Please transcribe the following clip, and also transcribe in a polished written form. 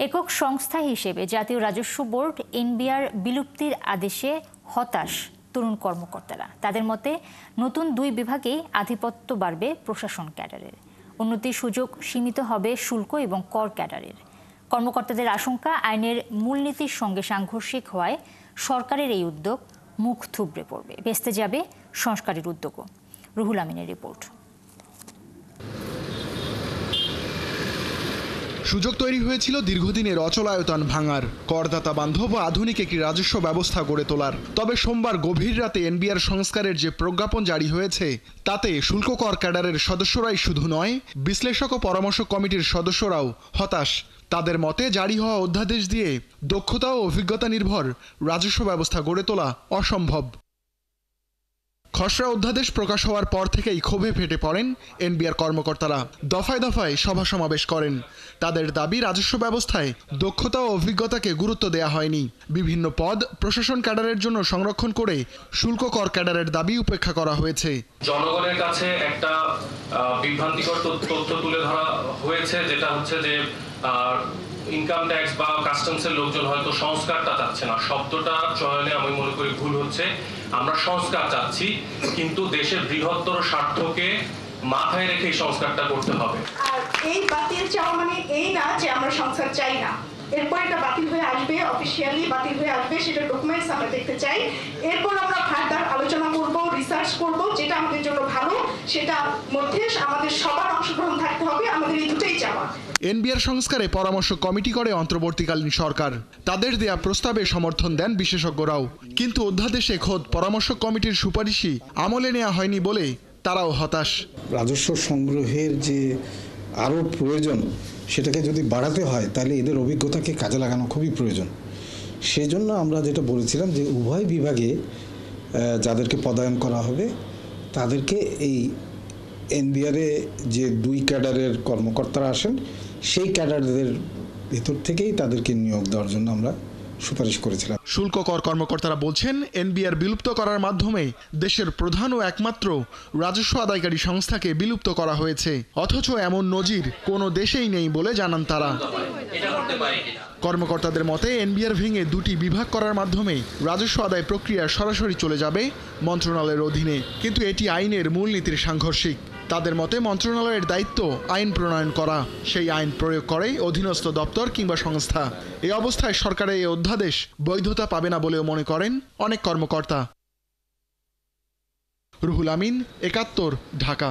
একক সংস্থা হিসেবে জাতীয় রাজস্ব বোর্ড এনবিআর বিলুপ্তির আদেশে হতাশ তরুণ কর্মকর্তারা। তাদের মতে নতুন দুই বিভাগেই আধিপত্য বাড়বে প্রশাসন ক্যাডারের, উন্নতির সুযোগ সীমিত হবে শুল্ক এবং কর ক্যাডারের। কর্মকর্তাদের আশঙ্কা, আইনের মূলনীতির সঙ্গে সাংঘর্ষিক হওয়ায় সরকারের এই উদ্যোগ মুখ থুবড়ে পড়বে, ভেস্তে যাবে সংস্কারের উদ্যোগও। রুহুল আমিনের রিপোর্ট। সুযোগ তৈরি হয়েছিল দীর্ঘদিনের অচলায়তন ভাঙার, করদাতা বান্ধব ও আধুনিক একটি রাজস্ব ব্যবস্থা গড়ে তোলার। তবে সোমবার গভীর রাতে এনবিআর সংস্কারের যে প্রজ্ঞাপন জারি হয়েছে, তাতে শুল্ক কর ক্যাডারের সদস্যরাই শুধু নয়, বিশ্লেষক ও পরামর্শ কমিটির সদস্যরাও হতাশ। তাদের মতে জারি হওয়া অধ্যাদেশ দিয়ে দক্ষতা ও অভিজ্ঞতা নির্ভর রাজস্ব ব্যবস্থা গড়ে তোলা অসম্ভব। খসড়া অধ্যাদেশ প্রকাশ হওয়ার পর থেকেই ক্ষোভে ফেটে পড়েন এনবিআর কর্মকর্তারা। দফায় দফায় সভা সমাবেশ করেন। তাদের দাবি, রাজস্ব ব্যবস্থায় দক্ষতা ও অভিজ্ঞতাকে গুরুত্ব দেওয়া হয়নি। বিভিন্ন পদ প্রশাসন ক্যাডারের জন্য সংরক্ষণ করে শুল্ক কর ক্যাডারের দাবি উপেক্ষা করা হয়েছে। জনগণের কাছে একটা বিভ্রান্তিকর তথ্য তুলে ধরা হয়েছে, যেটা হচ্ছে যে ইনকাম ট্যাক্স বা কাস্টমসের লোকজন হয়তো সংস্কারটা চাচ্ছে না। শব্দটা চয়নে আমি মনে করি ভুল হচ্ছে। আমরা সংস্কার চাচ্ছি, কিন্তু দেশের বৃহত্তর স্বার্থকে মাথায় রেখে এই সংস্কারটা করতে হবে। আর এই বাতিল চাওয়া মানে এই না যে আমরা সংস্কার চাই না। এরপর এটা বাতিল হয়ে আসবে, অফিসিয়ালি বাতিল হয়ে আসবে, সেটা ডকুমেন্টস আমরা দেখতে চাই। এরপর আমরা ফার্দার আলোচনা করব, রিসার্চ করব, যেটা আমাদের জন্য ভালো, সেটা মধ্যে আমাদের সবার অংশগ্রহণ থাকতে হবে। আমাদের এই দুটোই চাওয়া। এনবিআর সংস্কারে পরামর্শ কমিটি করে অন্তর্বর্তীকালীন সরকার। তাদের দেয়া প্রস্তাবে সমর্থন দেন বিশেষজ্ঞরাও। কিন্তু অধ্যাদেশে খোদ পরামর্শ কমিটির সুপারিশই আমলে নেওয়া হয়নি বলে তারাও হতাশ। রাজস্ব সংগ্রহের যে আরও প্রয়োজন, সেটাকে যদি বাড়াতে হয় তাহলে এদের অভিজ্ঞতাকে কাজে লাগানো খুবই প্রয়োজন। সেজন্য আমরা যেটা বলেছিলাম যে উভয় বিভাগে যাদেরকে পদায়ন করা হবে তাদেরকে এই এনবিআরে যে দুই ক্যাডারের কর্মকর্তারা আসেন, সেই ক্যাডারদের ভেতর থেকেই তাদেরকে নিয়োগ দেওয়ার জন্য আমরা সুপারিশ করেছিলাম। শুল্ক কর কর্মকর্তারা বলছেন, এনবিআর বিলুপ্ত করার মাধ্যমে দেশের প্রধান ও একমাত্র রাজস্ব আদায়কারী সংস্থাকে বিলুপ্ত করা হয়েছে। অথচ এমন নজির কোনো দেশেই নেই বলে জানান তারা। কর্মকর্তাদের মতে এনবিআর ভেঙে দুটি বিভাগ করার মাধ্যমে রাজস্ব আদায় প্রক্রিয়া সরাসরি চলে যাবে মন্ত্রণালয়ের অধীনে, কিন্তু এটি আইনের মূলনীতির সাংঘর্ষিক। তাদের মতে মন্ত্রণালয়ের দায়িত্ব আইন প্রণয়ন করা, সেই আইন প্রয়োগ করে অধীনস্থ দপ্তর কিংবা সংস্থা। এই অবস্থায় সরকারের এই অধ্যাদেশ বৈধতা পাবে না বলেও মনে করেন অনেক কর্মকর্তা। রুহুল আমিন, ৭১, ঢাকা।